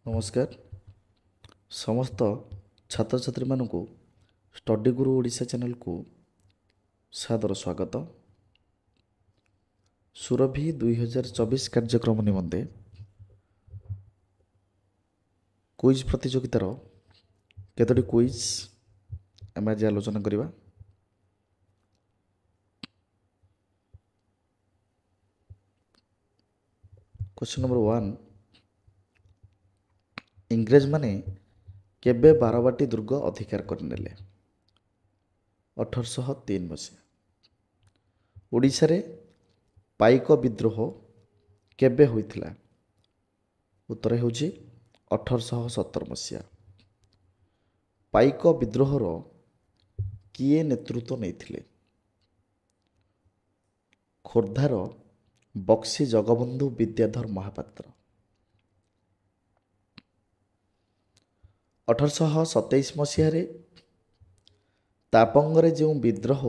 ନମସ୍କାର। ସମସ୍ତ ଛାତ୍ରଛାତ୍ରୀମାନଙ୍କୁ ଷ୍ଟଡି ଗୁରୁ ଓଡ଼ିଶା ଚ୍ୟାନେଲକୁ ସାଦର ସ୍ୱାଗତ। ସୁରଭି 2024 କାର୍ଯ୍ୟକ୍ରମ ନିମନ୍ତେ କୁଇଜ୍ ପ୍ରତିଯୋଗିତାର କେତୋଟି କୁଇଜ୍ ଆମେ ଆଜି ଆଲୋଚନା କରିବା। କ୍ୱେଶ୍ଚନ୍ ନମ୍ବର 1, ଇଂରେଜମାନେ କେବେ ବାରବାଟୀ ଦୁର୍ଗ ଅଧିକାର କରିନେଲେ? 1803 ମସିହା। ଓଡ଼ିଶାରେ ପାଇକ ବିଦ୍ରୋହ କେବେ ହୋଇଥିଲା? ଉତ୍ତର ହେଉଛି 1817 ମସିହା। ପାଇକ ବିଦ୍ରୋହର କିଏ ନେତୃତ୍ୱ ନେଇଥିଲେ? ଖୋର୍ଦ୍ଧାର ବକ୍ସି ଜଗବନ୍ଧୁ ବିଦ୍ୟାଧର ମହାପାତ୍ର। 1827 ମସିହାରେ ତାପଙ୍ଗରେ ଯେଉଁ ବିଦ୍ରୋହ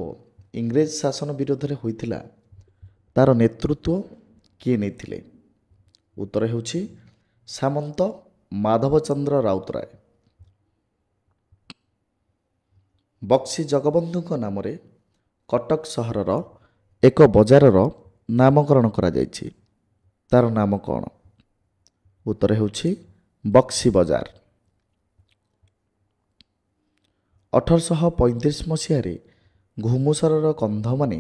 ଇଂରେଜ ଶାସନ ବିରୋଧରେ ହୋଇଥିଲା ତାର ନେତୃତ୍ୱ କିଏ ନେଇଥିଲେ? ଉତ୍ତର ହେଉଛି ସାମନ୍ତ ମାଧବଚନ୍ଦ୍ର ରାଉତରାୟ। ବକ୍ସି ଜଗବନ୍ଧୁଙ୍କ ନାମରେ କଟକ ସହରର ଏକ ବଜାରର ନାମକରଣ କରାଯାଇଛି। ତାର ନାମ କ'ଣ? ଉତ୍ତର ହେଉଛି ବକ୍ସି ବଜାର। 1835 ମସିହାରେ ଘୁମୁସରର କନ୍ଧମାନେ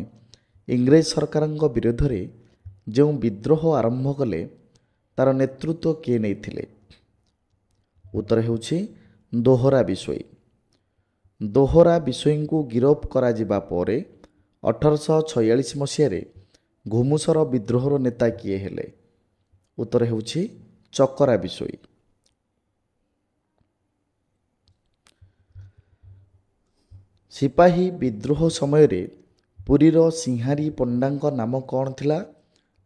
ଇଂରେଜ ସରକାରଙ୍କ ବିରୋଧରେ ଯେଉଁ ବିଦ୍ରୋହ ଆରମ୍ଭ କଲେ ତାର ନେତୃତ୍ୱ କିଏ ନେଇଥିଲେ? ଉତ୍ତର ହେଉଛି ଦୋହରା ବିଶୋଇ। ଦୋହରା ବିଶୋଇଙ୍କୁ ଗିରଫ କରାଯିବା ପରେ 1846 ମସିହାରେ ଘୁମୁସର ବିଦ୍ରୋହର ନେତା କିଏ ହେଲେ? ଉତ୍ତର ହେଉଛି ଚକରା ବିଶୋଇ। ସିପାହୀ ବିଦ୍ରୋହ ସମୟରେ ପୁରୀର ସିଂହାରୀ ପଣ୍ଡାଙ୍କ ନାମ କ'ଣ ଥିଲା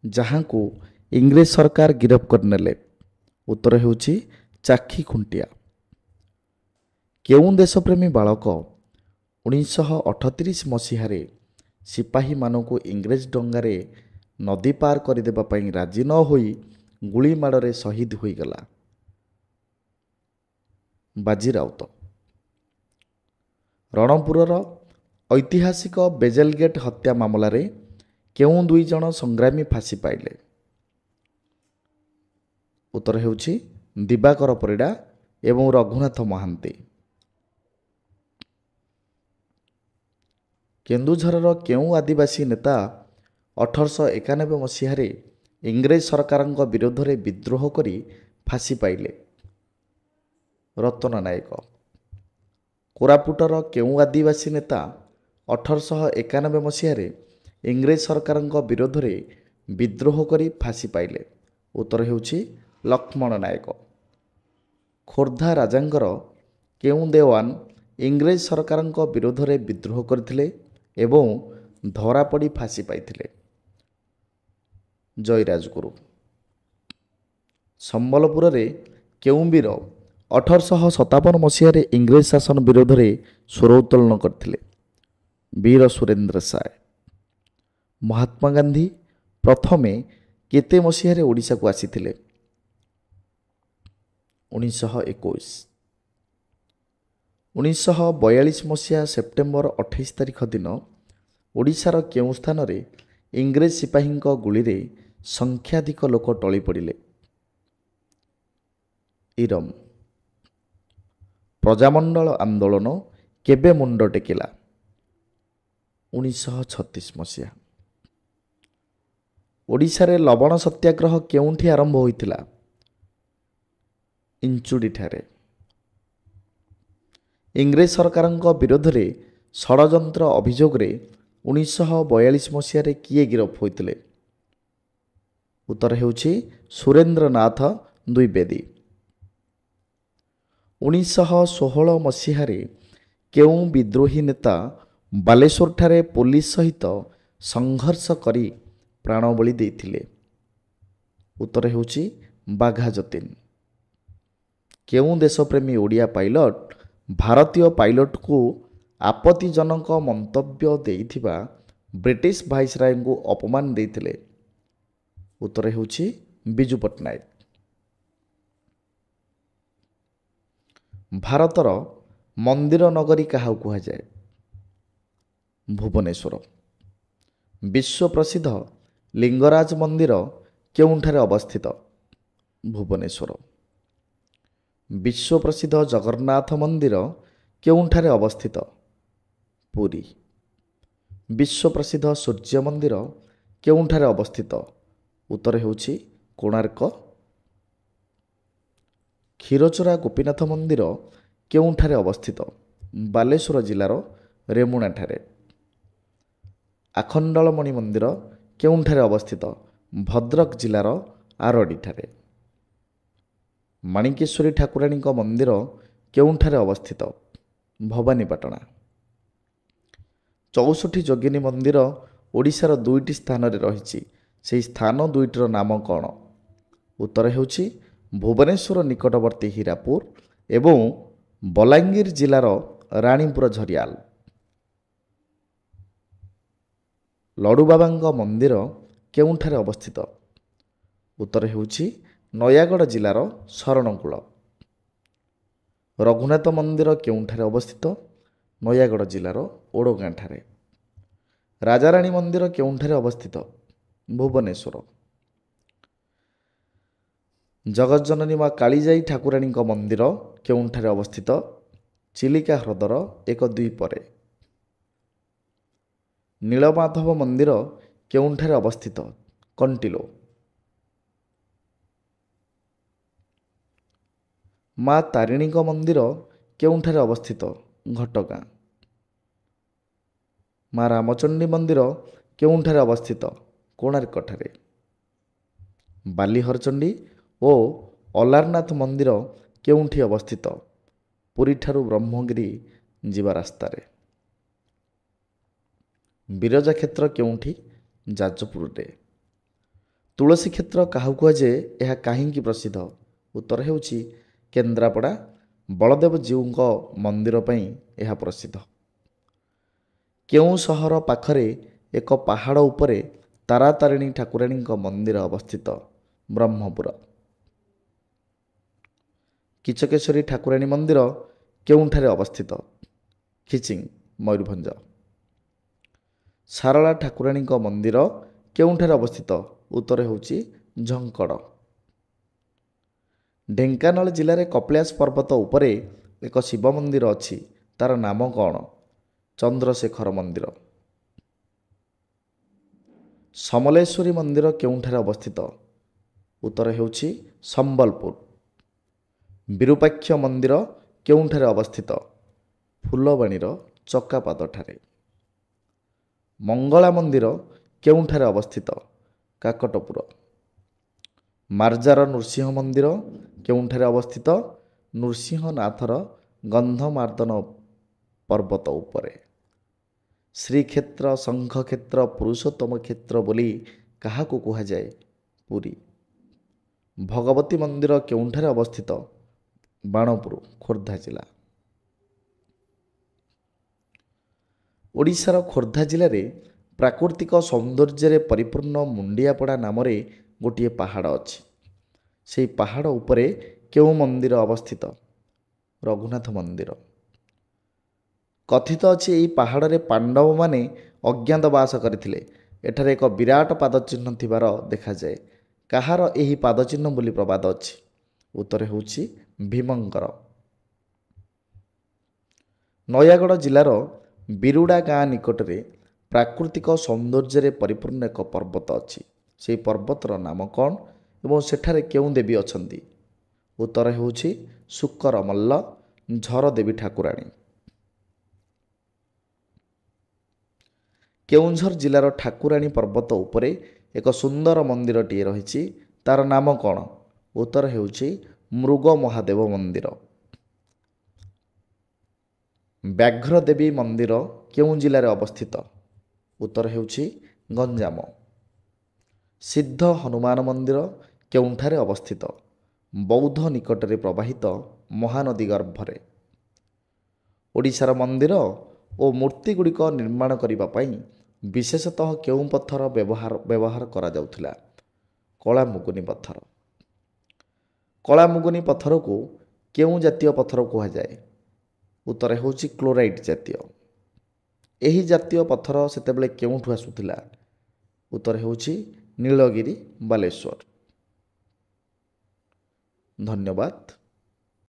ଯାହାଙ୍କୁ ଇଂରେଜ ସରକାର ଗିରଫ କରିନେଲେ? ଉତ୍ତର ହେଉଛି ଚାଖି ଖୁଣ୍ଟିଆ। କେଉଁ ଦେଶପ୍ରେମୀ ବାଳକ 1938 ମସିହାରେ ସିପାହୀମାନଙ୍କୁ ଇଂରେଜ ଡଙ୍ଗାରେ ନଦୀ ପାର କରିଦେବା ପାଇଁ ରାଜି ନ ହୋଇ ଗୁଳି ମାଡ଼ରେ ଶହୀଦ ହୋଇଗଲା? ବାଜି ରାଉତ। ରଣପୁରର ଐତିହାସିକ ବେଜେଲ ଗେଟ୍ ହତ୍ୟା ମାମଲାରେ କେଉଁ ଦୁଇ ଜଣ ସଂଗ୍ରାମୀ ଫାଶୀ ପାଇଲେ? ଉତ୍ତର ହେଉଛି ଦିବାକର ପରିଡ଼ା ଏବଂ ରଘୁନାଥ ମହାନ୍ତି। କେନ୍ଦୁଝରର କେଉଁ ଆଦିବାସୀ ନେତା 1891 ମସିହାରେ ଇଂରେଜ ସରକାରଙ୍କ ବିରୋଧରେ ବିଦ୍ରୋହ କରି ଫାଶୀ ପାଇଲେ? ରତନ ନାୟକ। କୋରାପୁଟର କେଉଁ ଆଦିବାସୀ ନେତା 1891 ମସିହାରେ ଇଂରେଜ ସରକାରଙ୍କ ବିରୋଧରେ ବିଦ୍ରୋହ କରି ଫାଶୀ ପାଇଲେ? ଉତ୍ତର ହେଉଛି ଲକ୍ଷ୍ମଣ ନାୟକ। ଖୋର୍ଦ୍ଧା ରାଜାଙ୍କର କେଉଁ ଦେୱାନ ଇଂରେଜ ସରକାରଙ୍କ ବିରୋଧରେ ବିଦ୍ରୋହ କରିଥିଲେ ଏବଂ ଧରାପଡ଼ି ଫାଶୀ ପାଇଥିଲେ? ଜୟୀରାଜଗୁରୁ। ସମ୍ବଲପୁରରେ କେଉଁ ବୀର 1857 ମସିହାରେ ଇଂରେଜ ଶାସନ ବିରୋଧରେ ସ୍ୱର ଉତ୍ତୋଳନ କରିଥିଲେ? ବୀର ସୁରେନ୍ଦ୍ର ସାଏ। ମହାତ୍ମା ଗାନ୍ଧୀ ପ୍ରଥମେ କେତେ ମସିହାରେ ଓଡ଼ିଶାକୁ ଆସିଥିଲେ? 1921। 1942 ମସିହା ସେପ୍ଟେମ୍ବର 28 ତାରିଖ ଦିନ ଓଡ଼ିଶାର କେଉଁ ସ୍ଥାନରେ ଇଂରେଜ ସିପାହୀଙ୍କ ଗୁଳିରେ ସଂଖ୍ୟାଧିକ ଲୋକ ଟଳି ପଡ଼ିଲେ? ଇରମ। ପ୍ରଜାମଣ୍ଡଳ ଆନ୍ଦୋଳନ କେବେ ମୁଣ୍ଡ ଟେକିଲା? 1936 ମସିହା। ଓଡ଼ିଶାରେ ଲବଣ ସତ୍ୟାଗ୍ରହ କେଉଁଠି ଆରମ୍ଭ ହୋଇଥିଲା? ଇଞ୍ଚୁଡ଼ିଠାରେ। ଇଂରେଜ ସରକାରଙ୍କ ବିରୋଧରେ ଷଡ଼ଯନ୍ତ୍ର ଅଭିଯୋଗରେ 1942 ମସିହାରେ କିଏ ଗିରଫ ହୋଇଥିଲେ? ଉତ୍ତର ହେଉଛି ସୁରେନ୍ଦ୍ରନାଥ ଦ୍ୱିବେଦୀ। 1916 ମସିହାରେ କେଉଁ ବିଦ୍ରୋହୀ ନେତା ବାଲେଶ୍ୱରଠାରେ ପୋଲିସ ସହିତ ସଂଘର୍ଷ କରି ପ୍ରାଣବଳି ଦେଇଥିଲେ? ଉତ୍ତର ହେଉଛି ବାଘା ଯତୀନ। କେଉଁ ଦେଶପ୍ରେମୀ ଓଡ଼ିଆ ପାଇଲଟ ଭାରତୀୟ ପାଇଲଟକୁ ଆପତ୍ତିଜନକ ମନ୍ତବ୍ୟ ଦେଇଥିବା ବ୍ରିଟିଶ ଭାଇସରାୟଙ୍କୁ ଅପମାନ ଦେଇଥିଲେ? ଉତ୍ତର ହେଉଛି ବିଜୁ ପଟ୍ଟନାୟକ। ଭାରତର ମନ୍ଦିର ନଗରୀ କାହାକୁ କୁହାଯାଏ? ଭୁବନେଶ୍ୱର। ବିଶ୍ୱ ପ୍ରସିଦ୍ଧ ଲିଙ୍ଗରାଜ ମନ୍ଦିର କେଉଁଠାରେ ଅବସ୍ଥିତ? ଭୁବନେଶ୍ୱର। ବିଶ୍ୱ ପ୍ରସିଦ୍ଧ ଜଗନ୍ନାଥ ମନ୍ଦିର କେଉଁଠାରେ ଅବସ୍ଥିତ? ପୁରୀ। ବିଶ୍ୱ ପ୍ରସିଦ୍ଧ ସୂର୍ଯ୍ୟ ମନ୍ଦିର କେଉଁଠାରେ ଅବସ୍ଥିତ? ଉତ୍ତର ହେଉଛି କୋଣାର୍କ। କ୍ଷୀରଚୋରା ଗୋପୀନାଥ ମନ୍ଦିର କେଉଁଠାରେ ଅବସ୍ଥିତ? ବାଲେଶ୍ୱର ଜିଲ୍ଲାର ରେମୁଣାଠାରେ। ଆଖଣ୍ଡଳମଣି ମନ୍ଦିର କେଉଁଠାରେ ଅବସ୍ଥିତ? ଭଦ୍ରକ ଜିଲ୍ଲାର ଆରଡ଼ିଠାରେ। ମାଣିକେଶ୍ୱରୀ ଠାକୁରାଣୀଙ୍କ ମନ୍ଦିର କେଉଁଠାରେ ଅବସ୍ଥିତ? ଭବାନୀପାଟଣା। 64 ଯୋଗିନୀ ମନ୍ଦିର ଓଡ଼ିଶାର 2ଟି ସ୍ଥାନରେ ରହିଛି। ସେହି ସ୍ଥାନ ଦୁଇଟିର ନାମ କ'ଣ? ଉତ୍ତର ହେଉଛି ଭୁବନେଶ୍ୱର ନିକଟବର୍ତ୍ତୀ ହୀରାପୁର ଏବଂ ବଲାଙ୍ଗୀର ଜିଲ୍ଲାର ରାଣୀପୁର ଝରିଆଲ। ଲଡ଼ୁବାବାଙ୍କ ମନ୍ଦିର କେଉଁଠାରେ ଅବସ୍ଥିତ? ଉତ୍ତର ହେଉଛି ନୟାଗଡ଼ ଜିଲ୍ଲାର ଶରଣକୂଳ। ରଘୁନାଥ ମନ୍ଦିର କେଉଁଠାରେ ଅବସ୍ଥିତ? ନୟାଗଡ଼ ଜିଲ୍ଲାର ଓଡ଼ଗାଁଠାରେ। ରାଜାରାଣୀ ମନ୍ଦିର କେଉଁଠାରେ ଅବସ୍ଥିତ? ଭୁବନେଶ୍ୱର। ଜଗଜ୍ଜନନୀ ମା କାଳିଜାଇ ଠାକୁରାଣୀଙ୍କ ମନ୍ଦିର କେଉଁଠାରେ ଅବସ୍ଥିତ? ଚିଲିକା ହ୍ରଦର ଏକ ଦ୍ୱୀପରେ। ନୀଳମାଧବ ମନ୍ଦିର କେଉଁଠାରେ ଅବସ୍ଥିତ? କଣ୍ଟିଲୋ। ମା ତାରିଣୀଙ୍କ ମନ୍ଦିର କେଉଁଠାରେ ଅବସ୍ଥିତ? ଘଟଗାଁ। ମା ରାମଚଣ୍ଡୀ ମନ୍ଦିର କେଉଁଠାରେ ଅବସ୍ଥିତ? କୋଣାର୍କଠାରେ। ବାଲିହରଚଣ୍ଡୀ ଓ ଅଲାରନାଥ ମନ୍ଦିର କେଉଁଠି ଅବସ୍ଥିତ? ପୁରୀଠାରୁ ବ୍ରହ୍ମଗିରି ଯିବା ରାସ୍ତାରେ। ବିରଜା କ୍ଷେତ୍ର କେଉଁଠି? ଯାଜପୁରରେ। ତୁଳସୀ କ୍ଷେତ୍ର କାହାକୁ କୁହାଯାଏ? ଏହା କାହିଁକି ପ୍ରସିଦ୍ଧ? ଉତ୍ତର ହେଉଛି କେନ୍ଦ୍ରାପଡ଼ା ବଳଦେବ ଜୀଉଙ୍କ ମନ୍ଦିର ପାଇଁ ଏହା ପ୍ରସିଦ୍ଧ। କେଉଁ ସହର ପାଖରେ ଏକ ପାହାଡ଼ ଉପରେ ତାରାତାରିଣୀ ଠାକୁରାଣୀଙ୍କ ମନ୍ଦିର ଅବସ୍ଥିତ? ବ୍ରହ୍ମପୁର। କିଚକେଶ୍ୱରୀ ଠାକୁରାଣୀ ମନ୍ଦିର କେଉଁଠାରେ ଅବସ୍ଥିତ? ଖିଚିଂ, ମୟୂରଭଞ୍ଜ। ସାରଳା ଠାକୁରାଣୀଙ୍କ ମନ୍ଦିର କେଉଁଠାରେ ଅବସ୍ଥିତ? ଉତ୍ତର ହେଉଛି ଝଙ୍କଡ଼। ଢେଙ୍କାନାଳ ଜିଲ୍ଲାରେ କପିଳାସ ପର୍ବତ ଉପରେ ଏକ ଶିବ ମନ୍ଦିର ଅଛି। ତାର ନାମ କ'ଣ? ଚନ୍ଦ୍ରଶେଖର ମନ୍ଦିର। ସମଲେଶ୍ୱରୀ ମନ୍ଦିର କେଉଁଠାରେ ଅବସ୍ଥିତ? ଉତ୍ତର ହେଉଛି ସମ୍ବଲପୁର। ବିରୁପାକ୍ଷ ମନ୍ଦିର କେଉଁଠାରେ ଅବସ୍ଥିତ? ଫୁଲବାଣୀର ଚକାପାଦଠାରେ। ମଙ୍ଗଳା ମନ୍ଦିର କେଉଁଠାରେ ଅବସ୍ଥିତ? କାକଟପୁର। ମାର୍ଜାର ନୃସିଂହ ମନ୍ଦିର କେଉଁଠାରେ ଅବସ୍ଥିତ? ନୃସିଂହନାଥର ଗନ୍ଧମାର୍ଦ୍ଦନ ପର୍ବତ ଉପରେ। ଶ୍ରୀକ୍ଷେତ୍ର, ଶଙ୍ଖକ୍ଷେତ୍ର, ପୁରୁଷୋତ୍ତମ କ୍ଷେତ୍ର ବୋଲି କାହାକୁ କୁହାଯାଏ? ପୁରୀ। ଭଗବତୀ ମନ୍ଦିର କେଉଁଠାରେ ଅବସ୍ଥିତ? ବାଣପୁର, ଖୋର୍ଦ୍ଧା ଜିଲ୍ଲା। ଓଡ଼ିଶାର ଖୋର୍ଦ୍ଧା ଜିଲ୍ଲାରେ ପ୍ରାକୃତିକ ସୌନ୍ଦର୍ଯ୍ୟରେ ପରିପୂର୍ଣ୍ଣ ମୁଣ୍ଡିଆପଡ଼ା ନାମରେ ଗୋଟିଏ ପାହାଡ଼ ଅଛି। ସେହି ପାହାଡ଼ ଉପରେ କେଉଁ ମନ୍ଦିର ଅବସ୍ଥିତ? ରଘୁନାଥ ମନ୍ଦିର। କଥିତ ଅଛି ଏହି ପାହାଡ଼ରେ ପାଣ୍ଡବମାନେ ଅଜ୍ଞାତବାସ କରିଥିଲେ। ଏଠାରେ ଏକ ବିରାଟ ପାଦଚିହ୍ନ ଥିବାର ଦେଖାଯାଏ। କାହାର ଏହି ପାଦଚିହ୍ନ ବୋଲି ପ୍ରବାଦ ଅଛି? ଉତ୍ତର ହେଉଛି ଭୀମଙ୍କର। ନୟାଗଡ଼ ଜିଲ୍ଲାର ବିରୁଡ଼ା ଗାଁ ନିକଟରେ ପ୍ରାକୃତିକ ସୌନ୍ଦର୍ଯ୍ୟରେ ପରିପୂର୍ଣ୍ଣ ଏକ ପର୍ବତ ଅଛି। ସେହି ପର୍ବତର ନାମ କ'ଣ ଏବଂ ସେଠାରେ କେଉଁ ଦେବୀ ଅଛନ୍ତି? ଉତ୍ତର ହେଉଛି ଶୁକର ମଲ୍ଲ, ଝର ଦେବୀ ଠାକୁରାଣୀ। କେଉଁଝର ଜିଲ୍ଲାର ଠାକୁରାଣୀ ପର୍ବତ ଉପରେ ଏକ ସୁନ୍ଦର ମନ୍ଦିରଟିଏ ରହିଛି। ତାର ନାମ କ'ଣ? ଉତ୍ତର ହେଉଛି ମୃଗ ମହାଦେବ ମନ୍ଦିର। ବ୍ୟାଘ୍ର ଦେବୀ ମନ୍ଦିର କେଉଁ ଜିଲ୍ଲାରେ ଅବସ୍ଥିତ? ଉତ୍ତର ହେଉଛି ଗଞ୍ଜାମ। ସିଦ୍ଧ ହନୁମାନ ମନ୍ଦିର କେଉଁଠାରେ ଅବସ୍ଥିତ? ବୌଦ୍ଧ ନିକଟରେ ପ୍ରବାହିତ ମହାନଦୀ ଗର୍ଭରେ। ଓଡ଼ିଶାର ମନ୍ଦିର ଓ ମୂର୍ତ୍ତିଗୁଡ଼ିକ ନିର୍ମାଣ କରିବା ପାଇଁ ବିଶେଷତଃ କେଉଁ ପଥର ବ୍ୟବହାର କରାଯାଉଥିଲା? କଳାମୁଗୁନି ପଥର। କଳାମୁଗୁନି ପଥରକୁ କେଉଁ ଜାତୀୟ ପଥର କୁହାଯାଏ? ଉତ୍ତର ହେଉଛି କ୍ଲୋରାଇଟ୍ ଜାତୀୟ। ଏହି ଜାତୀୟ ପଥର ସେତେବେଳେ କେଉଁଠୁ ଆସୁଥିଲା? ଉତ୍ତର ହେଉଛି ନୀଳଗିରି ବାଲେଶ୍ୱର। ଧନ୍ୟବାଦ।